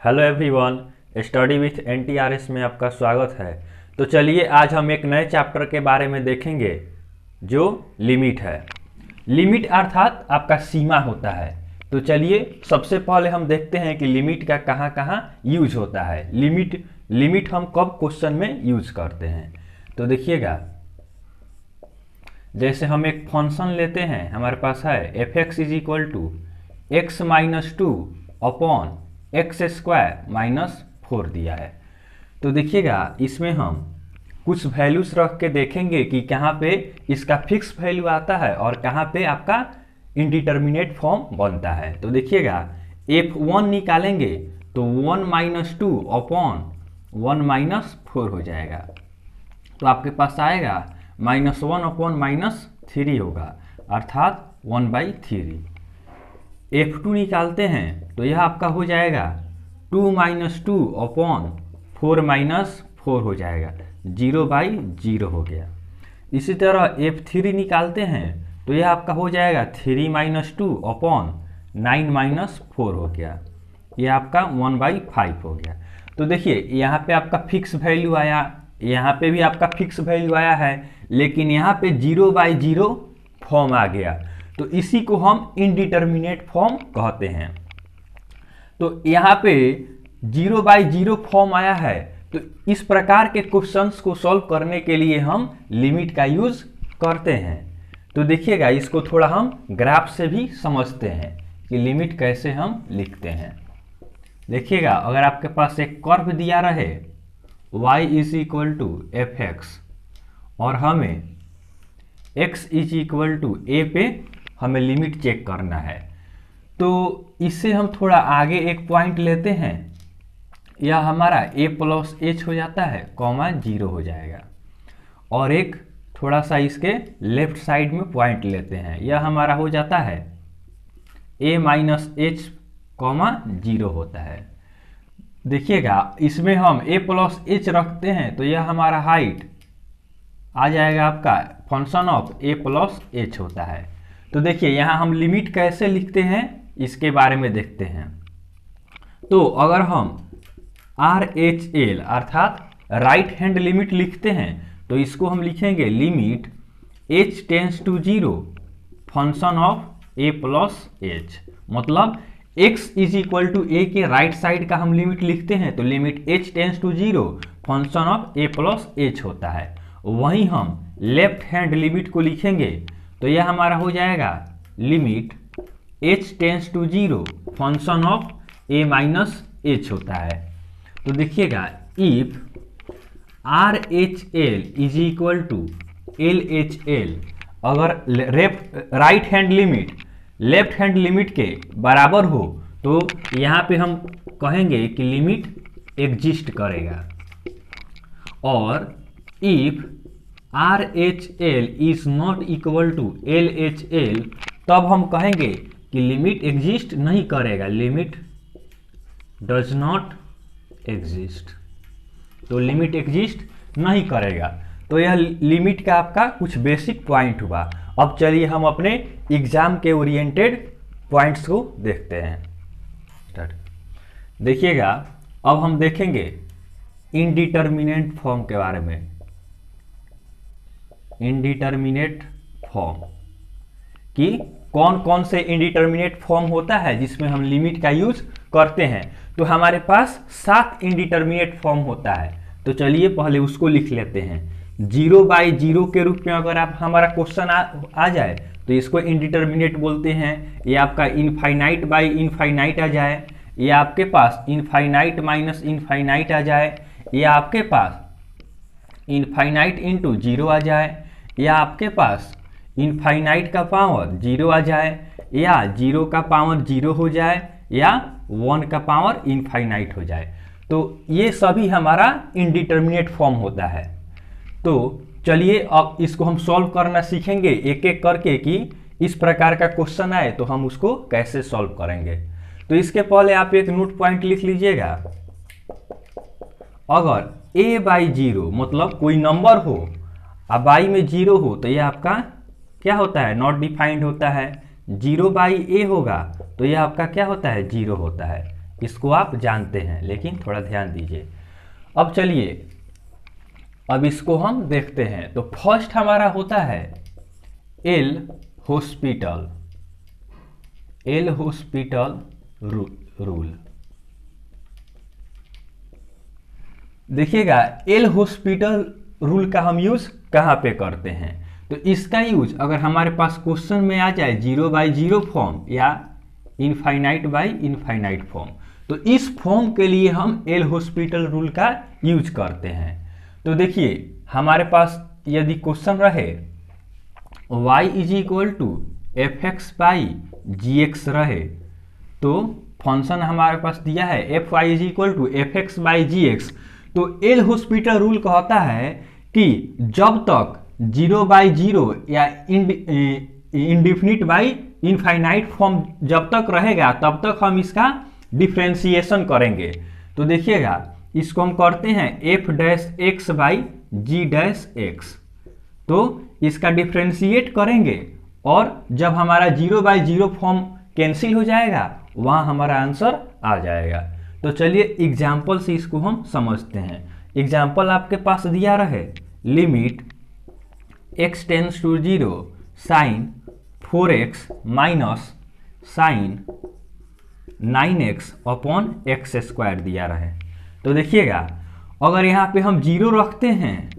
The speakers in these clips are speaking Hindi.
हेलो एवरीवन, स्टडी विथ एनटीआरएस में आपका स्वागत है। तो चलिए आज हम एक नए चैप्टर के बारे में देखेंगे जो लिमिट है। लिमिट अर्थात आपका सीमा होता है। तो चलिए सबसे पहले हम देखते हैं कि लिमिट का कहाँ कहाँ यूज होता है। लिमिट हम कब क्वेश्चन में यूज करते हैं। तो देखिएगा, जैसे हम एक फंक्शन लेते हैं, हमारे पास है f x is equal to x minus two upon x square minus 4 दिया है। तो देखिएगा, इसमें हम कुछ वैल्यूज रख के देखेंगे कि कहाँ पे इसका फिक्स वैल्यू आता है और कहाँ पे आपका इनडिटर्मिनेट फॉर्म बनता है। तो देखिएगा, f1 निकालेंगे तो 1 माइनस टू अपॉन 1 माइनस 4 हो जाएगा। तो आपके पास आएगा -1 अपॉन -3 होगा, अर्थात 1/3। f2 निकालते हैं तो यह आपका हो जाएगा 2 माइनस टू अपॉन 4 माइनस 4 हो जाएगा, 0/0 हो गया। इसी तरह f3 निकालते हैं तो यह आपका हो जाएगा 3 माइनस टू अपॉन 9 माइनस 4 हो गया, यह आपका 1/5 हो गया। तो देखिए, यहाँ पे आपका फिक्स वैल्यू आया, यहाँ पे भी आपका फिक्स वैल्यू आया है, लेकिन यहाँ पे 0/0 फॉर्म आ गया। तो इसी को हम इनडिटर्मिनेट फॉर्म कहते हैं। तो यहाँ पे 0/0 फॉर्म आया है, तो इस प्रकार के क्वेश्चंस को सॉल्व करने के लिए हम लिमिट का यूज करते हैं। तो देखिएगा, इसको थोड़ा हम ग्राफ से भी समझते हैं कि लिमिट कैसे हम लिखते हैं। देखिएगा, अगर आपके पास एक कर्व दिया रहे y is equal to f x और हमें x is equal to a पे हमें लिमिट चेक करना है, तो इससे हम थोड़ा आगे एक पॉइंट लेते हैं। यह हमारा a प्लस एच हो जाता है, कॉमा 0 हो जाएगा। और एक थोड़ा सा इसके लेफ्ट साइड में पॉइंट लेते हैं, यह हमारा हो जाता है a माइनस एच कॉमा 0 होता है। देखिएगा, इसमें हम a प्लस एच रखते हैं तो यह हमारा हाइट आ जाएगा, आपका function of a plus h होता है। तो देखिए, यहाँ हम लिमिट कैसे लिखते हैं इसके बारे में देखते हैं। तो अगर हम RHL अर्थात राइट हैंड लिमिट लिखते हैं तो इसको हम लिखेंगे limit h tends to 0 function of a plus h. मतलब x is equal to a के राइट साइड का हम लिमिट लिखते हैं तो limit h tends to 0 function of a plus h होता है। वहीं हम लेफ्ट हैंड लिमिट को लिखेंगे तो यह हमारा हो जाएगा limit h tends to 0 function of a minus h होता है। तो देखिएगा, if RHL is equal to LHL, अगर right hand limit left hand limit के बराबर हो तो यहाँ पे हम कहेंगे कि लिमिट एग्जिस्ट करेगा। और if RHL is not equal to LHL, तब हम कहेंगे कि लिमिट एग्जिस्ट नहीं करेगा, लिमिट डज नॉट एग्जिस्ट। तो लिमिट एग्जिस्ट नहीं करेगा। तो यह लिमिट का आपका कुछ बेसिक पॉइंट हुआ। अब चलिए हम अपने एग्जाम के ओरिएंटेड पॉइंट्स को देखते हैं। देखिएगा, अब हम देखेंगे इनडिटर्मिनेट फॉर्म के बारे में। इनडिटर्मिनेट फॉर्म कि कौन कौन से इनडिटर्मिनेट फॉर्म होता है जिसमें हम लिमिट का यूज करते हैं। तो हमारे पास 7 इनडिटर्मिनेट फॉर्म होता है। तो चलिए पहले उसको लिख लेते हैं। 0/0 के रूप में अगर आप हमारा क्वेश्चन आ जाए तो इसको इनडिटर्मिनेट बोलते हैं। ये आपका इनफाइनाइट बाई इनफाइनाइट आ जाए, या आपके पास इनफाइनाइट माइनस इनफाइनाइट आ जाए, या आपके पास इनफाइनाइट इंटू 0 आ जाए, या आपके पास इनफाइनाइट का पावर 0 आ जाए, या 0 का पावर 0 हो जाए, या 1 का पावर इनफाइनाइट हो जाए। तो ये सभी हमारा इनडिटर्मिनेट फॉर्म होता है। तो चलिए अब इसको हम सॉल्व करना सीखेंगे एक एक करके कि इस प्रकार का क्वेश्चन आए तो हम उसको कैसे सॉल्व करेंगे। तो इसके पहले आप एक नोट पॉइंट लिख लीजिएगा। अगर a/0 मतलब कोई नंबर हो और y में 0 हो तो यह आपका क्या होता है, नॉट डिफाइंड होता है। 0/a होगा तो यह आपका क्या होता है, 0 होता है। इसको आप जानते हैं, लेकिन थोड़ा ध्यान दीजिए। अब चलिए, अब इसको हम देखते हैं। तो फर्स्ट हमारा होता है L hospital, L Hospital rule. देखिएगा, एल हॉस्पिटल रूल का हम यूज कहाँ पे करते हैं? तो इसका यूज अगर हमारे पास क्वेश्चन में आ जाए 0/0 फॉर्म या इनफाइनाइट बाई इनफाइनाइट फॉर्म, तो इस फॉर्म के लिए हम एल हॉस्पिटल रूल का यूज करते हैं। तो देखिए, हमारे पास यदि क्वेश्चन रहे y = fx/gx रहे, तो फंक्शन हमारे पास दिया है fy = fx/gx, तो एल हॉस्पिटल रूल कहता है कि जब तक 0/0 या इंडिफिनिट बाई इनफाइनाइट फॉर्म जब तक रहेगा तब तक हम इसका डिफ्रेंसिएशन करेंगे। तो देखिएगा, इसको हम करते हैं f'(x/g')x, तो इसका डिफ्रेंशिएट करेंगे और जब हमारा 0/0 फॉर्म कैंसिल हो जाएगा वहाँ हमारा आंसर आ जाएगा। तो चलिए एग्जाम्पल से इसको हम समझते हैं। एग्जाम्पल आपके पास दिया रहे, limit x tends to 0 sin 4x minus sin 9x upon x² दिया रहे। तो देखिएगा, अगर यहाँ पे हम 0 रखते हैं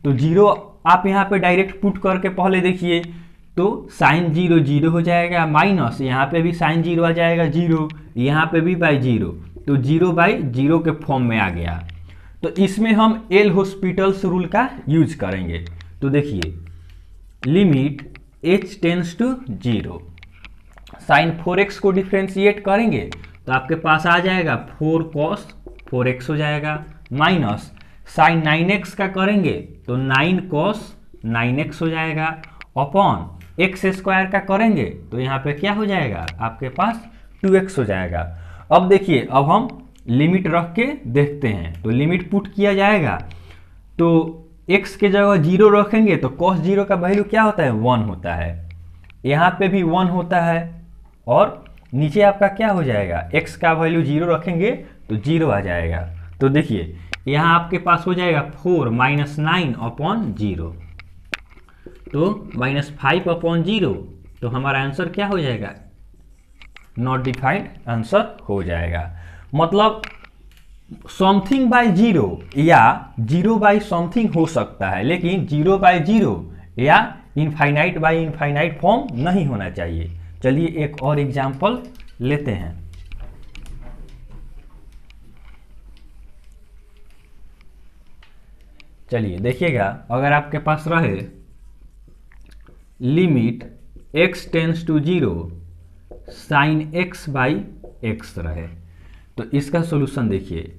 तो 0 आप यहाँ पे डायरेक्ट पुट करके पहले देखिए, तो sin 0 0 हो जाएगा, माइनस यहाँ पे भी sin 0 आ जाएगा 0, यहाँ पे भी बाई 0, तो 0/0 के फॉर्म में आ गया। तो इसमें हम एल हॉस्पिटल्स रूल का यूज करेंगे। तो देखिए, limit h tends to 0 sin 4x को डिफ्रेंशिएट करेंगे तो आपके पास आ जाएगा 4 cos 4x हो जाएगा, माइनस sin 9x का करेंगे तो 9 cos 9x हो जाएगा, अपॉन x² का करेंगे तो यहाँ पे क्या हो जाएगा, आपके पास 2x हो जाएगा। अब देखिए, अब हम लिमिट रख के देखते हैं। तो लिमिट पुट किया जाएगा, तो x के जगह 0 रखेंगे तो cos 0 का वैल्यू क्या होता है, 1 होता है, यहाँ पे भी 1 होता है, और नीचे आपका क्या हो जाएगा, x का वैल्यू 0 रखेंगे तो 0 आ जाएगा। तो देखिए, यहाँ आपके पास हो जाएगा 4 - 9 अपॉन 0, तो -5/0, तो हमारा आंसर क्या हो जाएगा, नॉट डिफाइंड आंसर हो जाएगा। मतलब समथिंग बाय 0 या 0/समथिंग हो सकता है, लेकिन 0/0 या इनफाइनाइट बाय इनफाइनाइट फॉर्म नहीं होना चाहिए। चलिए एक और एग्जांपल लेते हैं। चलिए देखिएगा, अगर आपके पास रहे limit x tends to 0 sin x/x रहे, तो इसका सॉल्यूशन देखिए,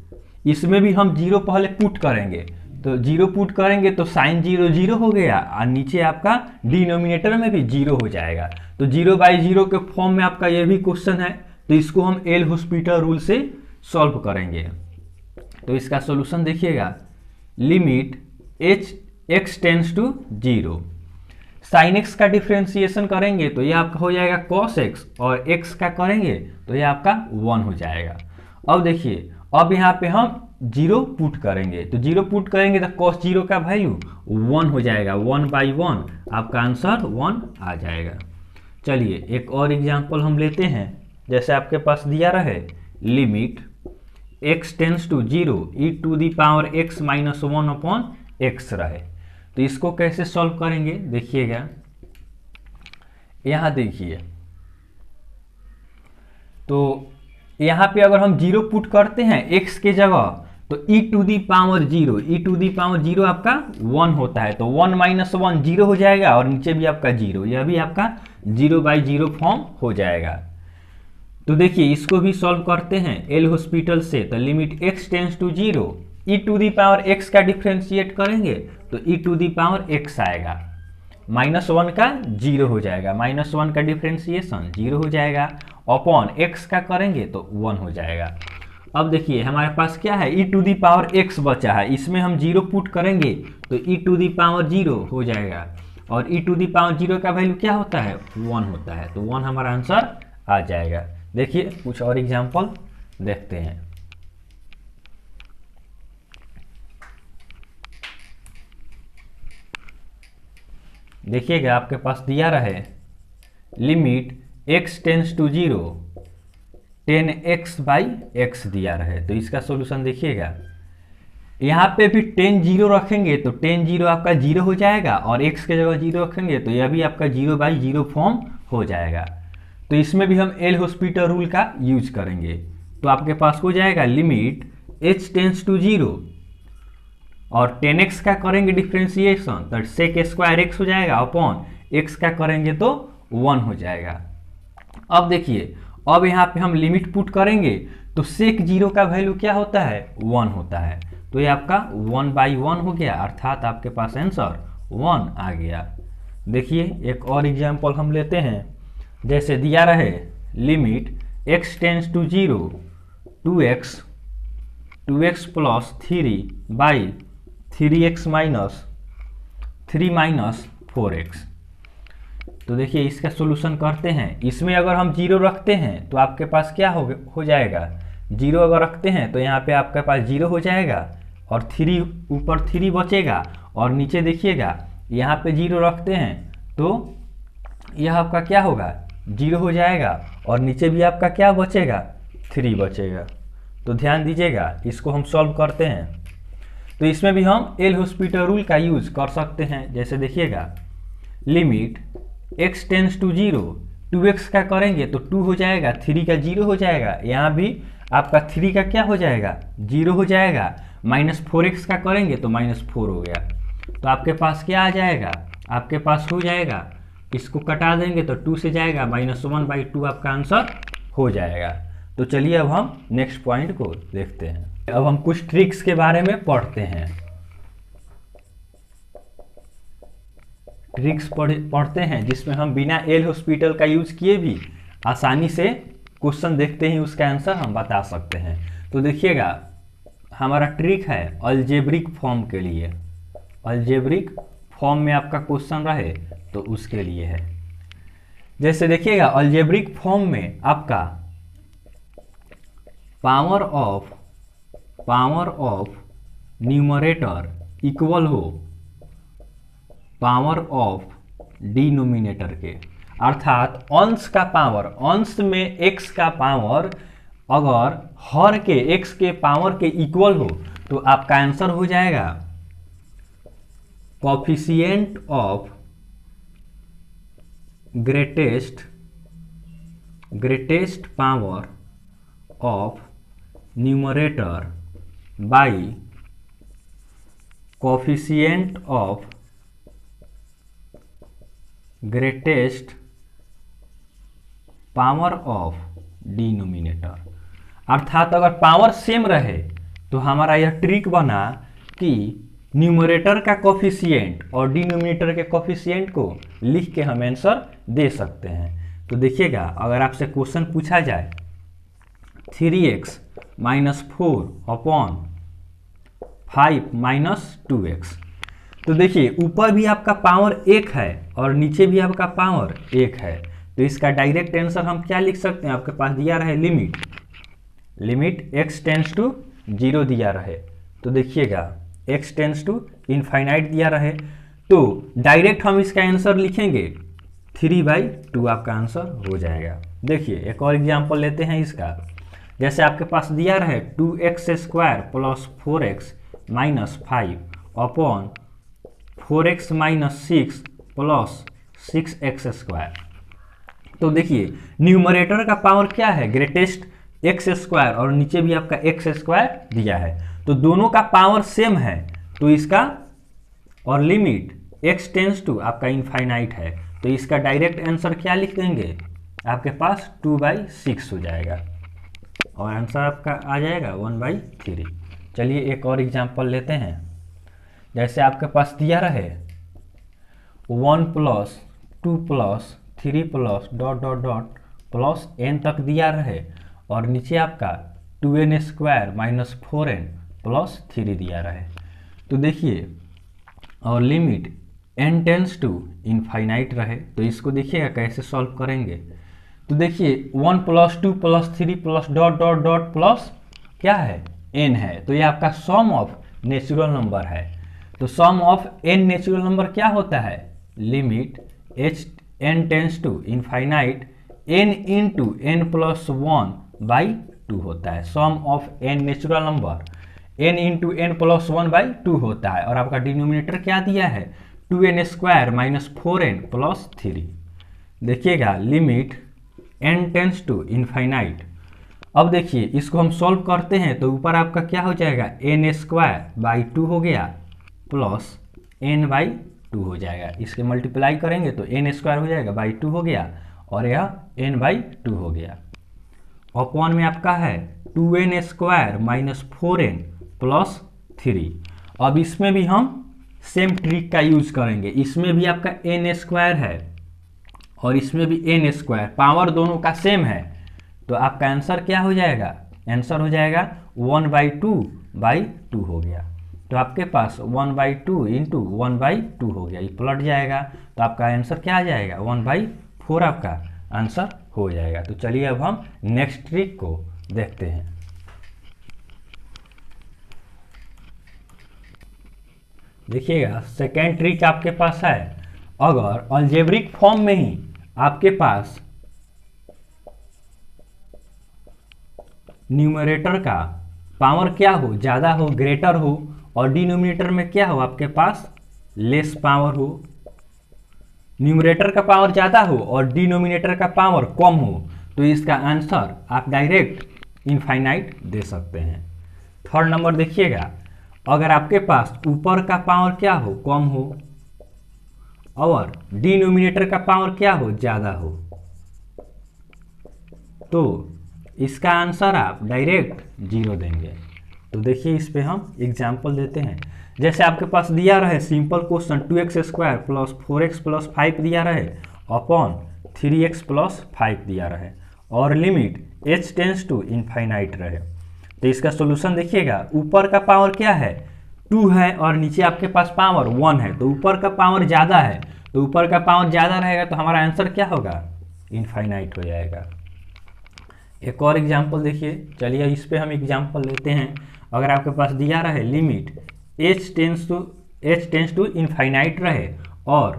इसमें भी हम 0 पहले पुट करेंगे, तो 0 पुट करेंगे तो sin 0 0 हो गया, और नीचे आपका डिनोमिनेटर में भी 0 हो जाएगा। तो 0/0 के फॉर्म में आपका ये भी क्वेश्चन है, तो इसको हम एल हॉस्पिटल रूल से सॉल्व करेंगे। तो इसका सॉल्यूशन देखिएगा, limit x tends to 0 sin x का डिफ्रेंशिएशन करेंगे तो ये आपका हो जाएगा cos x, और x का करेंगे तो ये आपका 1 हो जाएगा। अब देखिए, अब यहाँ पे हम 0 पुट करेंगे, तो 0 पुट करेंगे तो cos 0 का वैल्यू 1 हो जाएगा, 1/1, आपका आंसर 1 आ जाएगा। चलिए एक और एग्जांपल हम लेते हैं। जैसे आपके पास दिया रहे limit x tends to 0 e⁻x - 1 upon x रहे, तो इसको कैसे सॉल्व करेंगे देखिएगा, यहाँ देखिए, तो यहाँ पे अगर हम 0 पुट करते हैं x के जगह तो e⁻0 आपका 1 होता है, तो 1 - 1 0 हो जाएगा, और नीचे भी आपका 0, यह भी आपका 0/0 फॉर्म हो जाएगा। तो देखिए, इसको भी सॉल्व करते हैं एल हॉस्पिटल से। तो limit x tends to 0 e⁻x का डिफ्रेंशिएट करेंगे तो e⁻x आएगा, -1 का 0 हो जाएगा, -1 का डिफ्रेंशिएशन 0 हो जाएगा, अपॉन x का करेंगे तो 1 हो जाएगा। अब देखिए, हमारे पास क्या है, e⁻x बचा है, इसमें हम 0 पुट करेंगे तो e⁻0 हो जाएगा, और e⁻0 का वैल्यू क्या होता है, 1 होता है, तो 1 हमारा आंसर आ जाएगा। देखिए कुछ और एग्जाम्पल, देखते हैं। देखिएगा आपके पास दिया रहे limit x tends to 0 10x by x दिया रहे, तो इसका सॉल्यूशन देखिएगा। यहाँ पे भी 10 जीरो रखेंगे तो 10 जीरो आपका 0 हो जाएगा, और x के जगह 0 रखेंगे तो यह भी आपका 0 बाई 0 फॉर्म हो जाएगा। तो इसमें भी हम एल हॉस्पिटल रूल का यूज करेंगे। तो आपके पास हो जाएगा लिमिट h टेंस टू 0 और 10x का करेंगे डिफ्रेंसिएशन तो सेक स्क्वायर x हो जाएगा, अपॉन x का करेंगे तो 1 हो जाएगा। अब देखिए, अब यहाँ पे हम लिमिट पुट करेंगे तो सेक 0 का वैल्यू क्या होता है, 1 होता है। तो ये आपका 1 बाई 1 हो गया, अर्थात आपके पास आंसर 1 आ गया। देखिए एक और एग्जाम्पल हम लेते हैं। जैसे दिया रहे limit x tends to 0 2x plus 3 by 3x minus 3 minus 4x। तो देखिए इसका सॉल्यूशन करते हैं। इसमें अगर हम 0 रखते हैं तो आपके पास क्या हो जाएगा, 0 अगर रखते हैं तो यहाँ पे आपके पास 0 हो जाएगा, और 3 ऊपर 3 बचेगा, और नीचे देखिएगा यहाँ पे 0 रखते हैं तो यह आपका क्या होगा, 0 हो जाएगा, और नीचे भी आपका क्या बचेगा, 3 बचेगा। तो ध्यान दीजिएगा, इसको हम सॉल्व करते हैं। तो इसमें भी हम एल हॉस्पिटल रूल का यूज कर सकते हैं। जैसे देखिएगा limit x tends to 0 2x का करेंगे तो 2 हो जाएगा, 3 का 0 हो जाएगा, यहाँ भी आपका 3 का क्या हो जाएगा, 0 हो जाएगा, माइनस 4x का करेंगे तो माइनस 4 हो गया। तो आपके पास क्या आ जाएगा, आपके पास हो जाएगा, इसको कटा देंगे तो 2 से जाएगा, -1/2 आपका आंसर हो जाएगा। तो चलिए अब हम नेक्स्ट पॉइंट को देखते हैं। अब हम कुछ ट्रिक्स के बारे में पढ़ते हैं। ट्रिक्स पढ़ते हैं जिसमें हम बिना एल हॉस्पिटल का यूज किए भी आसानी से क्वेश्चन देखते ही उसका आंसर हम बता सकते हैं। तो देखिएगा हमारा ट्रिक है अलजेब्रिक फॉर्म के लिए। अलजेब्रिक फॉर्म में आपका क्वेश्चन रहे तो उसके लिए है। जैसे देखिएगा अलजेब्रिक फॉर्म में आपका पावर ऑफ न्यूमरेटर इक्वल हो पावर ऑफ डिनोमिनेटर के, अर्थात अंश का पावर, अंश में x का पावर अगर हर के x के पावर के इक्वल हो तो आपका आंसर हो जाएगा coefficient of greatest power of numerator by coefficient of greatest power of denominator. अर्थात अगर पावर सेम रहे तो हमारा यह ट्रिक बना कि न्यूमरेटर का कोफिशिएंट और डिनोमिनेटर के कोफिशिएंट को लिख के हम आंसर दे सकते हैं। तो देखिएगा अगर आपसे क्वेश्चन पूछा जाए 3x minus 4 upon 5 minus 2x, तो देखिए ऊपर भी आपका पावर 1 है और नीचे भी आपका पावर 1 है। तो इसका डायरेक्ट आंसर हम क्या लिख सकते हैं, आपके पास दिया रहे लिमिट x टेंस टू 0 दिया रहे, तो देखिएगा x टेंस टू इनफाइनाइट दिया रहे, तो डायरेक्ट हम इसका आंसर लिखेंगे 3/2 आपका आंसर हो जाएगा। देखिए एक और एग्जांपल लेते हैं इसका। जैसे आपके पास दिया रहे 2x² plus 4x minus 5 upon 4x minus 6 plus 6x²। तो देखिए न्यूमरेटर का पावर क्या है, ग्रेटेस्ट x² और नीचे भी आपका x² दिया है, तो दोनों का पावर सेम है। तो इसका और लिमिट x टेंस टू आपका इनफाइनाइट है, तो इसका डायरेक्ट आंसर क्या लिख देंगे, आपके पास 2/6 हो जाएगा और आंसर आपका आ जाएगा 1/3। चलिए एक और एग्जांपल लेते हैं। जैसे आपके पास दिया रहे 1 plus 2 plus 3 plus dot dot dot plus n तक दिया रहे और नीचे आपका 2n² माइनस 4n प्लस 3 दिया रहे, तो देखिए और limit n tends to infinite रहे। तो इसको देखिएगा कैसे सॉल्व करेंगे। तो देखिए 1 + 2 + 3 plus dot dot dot plus क्या है n है, तो ये आपका सम ऑफ नेचुरल नंबर है। तो sum of n natural number क्या होता है, limit h n tends to infinite n into n + 1/2 होता है। Sum of n natural number n into n + 1/2 होता है, और आपका डिनोमिनेटर क्या दिया है 2n² - 4n + 3। देखिएगा limit n tends to infinite. अब देखिए इसको हम सॉल्व करते हैं तो ऊपर आपका क्या हो जाएगा n²/2 हो गया प्लस n/2 हो जाएगा। इसके मल्टीप्लाई करेंगे तो n² हो जाएगा /2 हो गया और यह n/2 हो गया। अपॉन में आपका है 2n² - 4n + 3। अब इसमें भी हम सेम ट्रिक का यूज करेंगे। इसमें भी आपका n² है और इसमें भी n², पावर दोनों का सेम है, तो आपका आंसर क्या हो जाएगा, आंसर हो जाएगा 1/2/2 हो गया। तो आपके पास 1/2 इंटू 1/2 हो गया, ये पलट जाएगा तो आपका आंसर क्या आ जाएगा 1/4 आपका आंसर हो जाएगा। तो चलिए अब हम नेक्स्ट ट्रिक को देखते हैं। देखिएगा सेकेंड ट्रिक आपके पास है, अगर अलजेब्रिक फॉर्म में ही आपके पास न्यूमरेटर का पावर क्या हो, ज़्यादा हो, ग्रेटर हो, और डिनोमिनेटर में क्या हो आपके पास लेस पावर हो। न्यूमरेटर का पावर ज़्यादा हो और डिनोमिनेटर का पावर कम हो, तो इसका आंसर आप डायरेक्ट इनफाइनाइट दे सकते हैं। थर्ड नंबर देखिएगा, अगर आपके पास ऊपर का पावर क्या हो कम हो और डिनोमिनेटर का पावर क्या हो ज़्यादा हो, तो इसका आंसर आप डायरेक्ट 0 देंगे। तो देखिए इस पे हम एग्जाम्पल देते हैं। जैसे आपके पास दिया रहे सिंपल क्वेश्चन 2x² + 4x + 5 दिया रहे अपॉन 3x + 5 दिया रहे और limit h tends to infinite रहे। तो इसका सोल्यूशन देखिएगा, ऊपर का पावर क्या है 2 है और नीचे आपके पास पावर 1 है, तो ऊपर का पावर ज़्यादा है, तो ऊपर का पावर ज़्यादा रहेगा तो हमारा आंसर क्या होगा इनफाइनाइट हो जाएगा। एक और एग्जाम्पल देखिए, चलिए इस पे हम एग्जाम्पल लेते हैं। अगर आपके पास दिया रहे limit h tends to infinite रहे और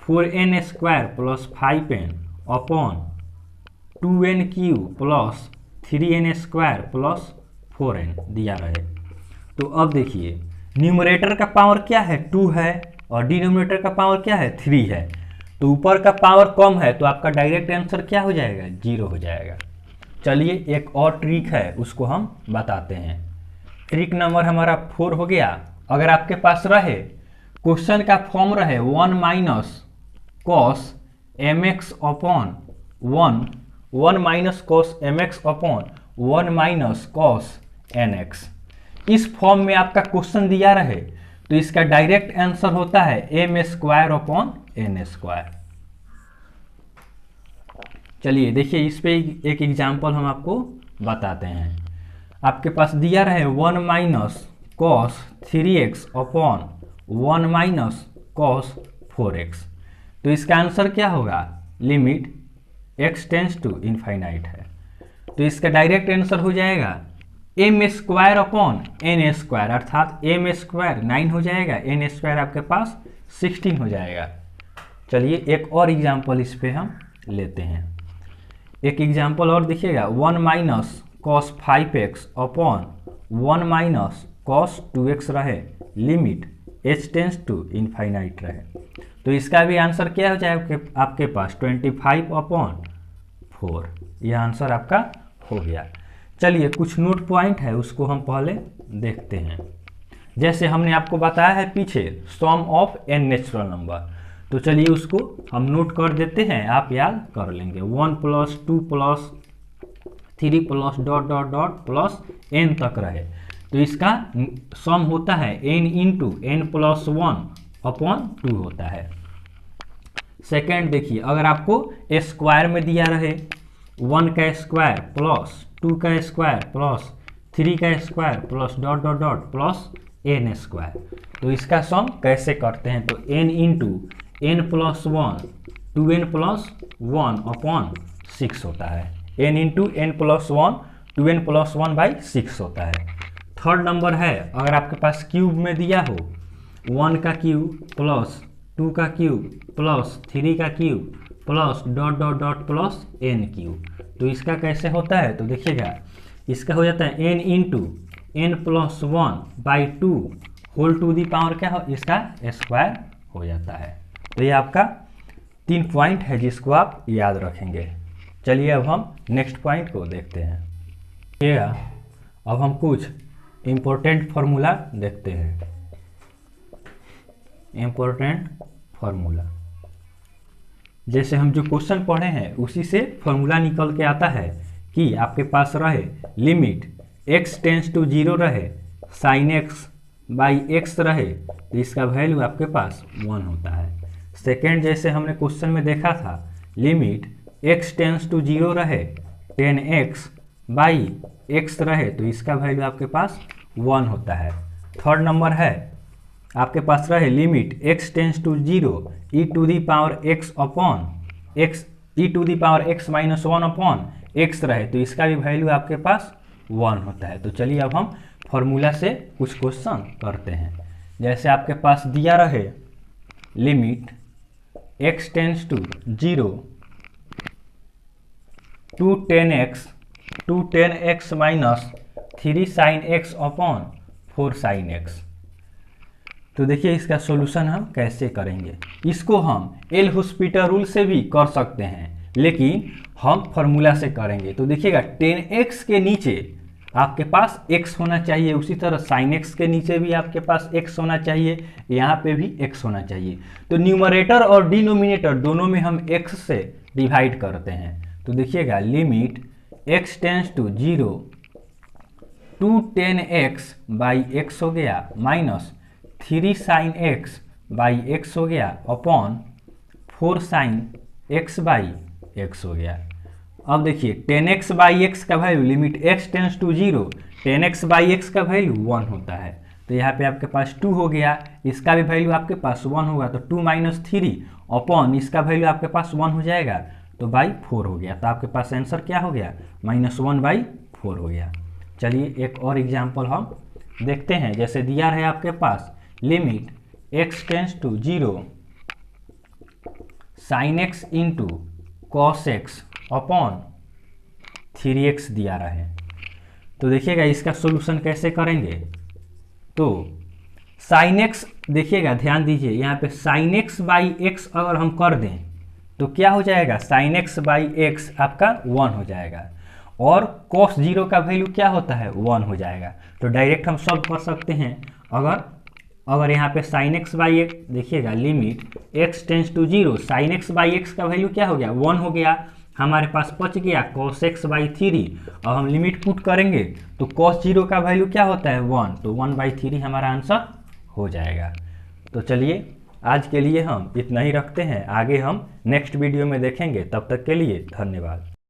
4n² + 5n upon 2n³ + 3n² + 4n दिया रहे, तो अब देखिए न्यूमरेटर का पावर क्या है 2 है और डिनोमिनेटर का पावर क्या है 3 है, तो ऊपर का पावर कम है तो आपका डायरेक्ट आंसर क्या हो जाएगा 0 हो जाएगा। चलिए एक और ट्रिक है उसको हम बताते हैं। ट्रिक नंबर हमारा 4 हो गया। अगर आपके पास रहे क्वेश्चन का फॉर्म रहे 1 - cos mx upon 1 - cos mx upon 1 - cos nx, इस फॉर्म में आपका क्वेश्चन दिया रहे तो इसका डायरेक्ट आंसर होता है m² अपॉन n²। चलिए देखिए इस पे एक एग्जाम्पल हम आपको बताते हैं। आपके पास दिया रहे 1 - cos 3x upon 1 - cos 4x, तो इसका आंसर क्या होगा, limit x tends to infinite है, तो इसका डायरेक्ट आंसर हो जाएगा m² अपॉन n², अर्थात m² 9 हो जाएगा, n² आपके पास 16 हो जाएगा। चलिए एक और एग्जाम्पल इस पे हम लेते हैं। एक एग्जाम्पल और देखिएगा 1 - cos 5x upon 1 - cos 2x रहे, limit h tends to infinite रहे, तो इसका भी आंसर क्या हो जाएगा आपके पास 25 अपॉन 4, यह आंसर आपका हो गया। चलिए कुछ नोट पॉइंट है उसको हम पहले देखते हैं। जैसे हमने आपको बताया है पीछे सम ऑफ n नेचुरल नंबर, तो चलिए उसको हम नोट कर देते हैं, आप याद कर लेंगे। 1 + 2 + 3 + dot dot dot plus n तक रहे, तो इसका सम होता है n इंटू n + 1 अपॉन 2 होता है। सेकेंड देखिए, अगर आपको स्क्वायर में दिया रहे 1 का स्क्वायर प्लस 2 का स्क्वायर प्लस 3 का square plus dot dot dot plus n², तो इसका सम कैसे करते हैं, तो n into n + 1 2n + 1 upon 6 होता है। n into n plus 1 2n plus 1/6 होता है। थर्ड नंबर है, अगर आपके पास क्यूब में दिया हो 1 का क्यूब प्लस 2 का क्यूब प्लस 3 का cube plus dot dot dot plus n cube, तो इसका कैसे होता है? तो देखिएगा, इसका हो जाता है n into n plus 1/2 whole to the power क्या हो, इसका स्क्वायर हो जाता है। तो ये आपका 3 पॉइंट है जिसको आप याद रखेंगे। चलिए अब हम नेक्स्ट पॉइंट को देखते हैं। अब हम कुछ इम्पोर्टेंट फार्मूला देखते हैं। इम्पोर्टेंट फार्मूला, जैसे हम जो क्वेश्चन पढ़े हैं उसी से फार्मूला निकल के आता है कि आपके पास रहे लिमिट x टेंस टू 0 रहे, साइन एक्स बाई एक्स रहे, तो इसका वैल्यू आपके पास 1 होता है। सेकेंड, जैसे हमने क्वेश्चन में देखा था लिमिट x टेंस टू 0 रहे, tan x बाई एक्स रहे, तो इसका वैल्यू आपके पास 1 होता है। थर्ड नंबर है, आपके पास रहे limit x tends to 0 e to the power x upon x e to the power x minus 1 upon x रहे, तो इसका भी वैल्यू आपके पास 1 होता है। तो चलिए अब हम फॉर्मूला से कुछ क्वेश्चन करते हैं। जैसे आपके पास दिया रहे limit x tends to 0 two 10x minus 3 sine x upon 4 sine x। तो देखिए इसका सॉल्यूशन हम कैसे करेंगे। इसको हम एल हॉस्पिटल रूल से भी कर सकते हैं, लेकिन हम फार्मूला से करेंगे। तो देखिएगा 10x के नीचे आपके पास x होना चाहिए, उसी तरह sin x के नीचे भी आपके पास x होना चाहिए, यहाँ पे भी x होना चाहिए। तो न्यूमरेटर और डिनोमिनेटर दोनों में हम x से डिवाइड करते हैं। तो देखिएगा limit x tends to 0 two 10x by x हो गया minus 3 sine x by x हो गया upon 4 sine x by x हो गया। अब देखिए 10x बाई एक्स का value limit x tends to 0 10x by x का वैल्यू 1 होता है, तो यहाँ पे आपके पास 2 हो गया, इसका भी वैल्यू आपके पास 1 होगा, तो 2 माइनस 3 अपॉन इसका वैल्यू आपके पास 1 हो जाएगा, तो बाई 4 हो गया। तो आपके पास आंसर क्या हो गया, -1/4 हो गया। चलिए एक और एग्जाम्पल हम देखते हैं। जैसे दिया है आपके पास limit x tends to 0 sine x into cos x upon 3x दिया रहे, तो देखिएगा इसका सॉल्यूशन कैसे करेंगे। तो साइन x, देखिएगा ध्यान दीजिए, यहाँ पे साइन x बाई एक्स अगर हम कर दें तो क्या हो जाएगा, साइन x बाई एक्स आपका 1 हो जाएगा, और cos 0 का वैल्यू क्या होता है, 1 हो जाएगा। तो डायरेक्ट हम सॉल्व कर सकते हैं। अगर यहाँ पे साइन एक्स बाई एक्स, देखिएगा limit x tends to 0 sine x by x का वैल्यू क्या हो गया, 1 हो गया, हमारे पास बच गया cos x बाई 3। अब हम लिमिट पुट करेंगे तो cos 0 का वैल्यू क्या होता है, 1, तो 1/3 हमारा आंसर हो जाएगा। तो चलिए आज के लिए हम इतना ही रखते हैं, आगे हम नेक्स्ट वीडियो में देखेंगे। तब तक के लिए धन्यवाद।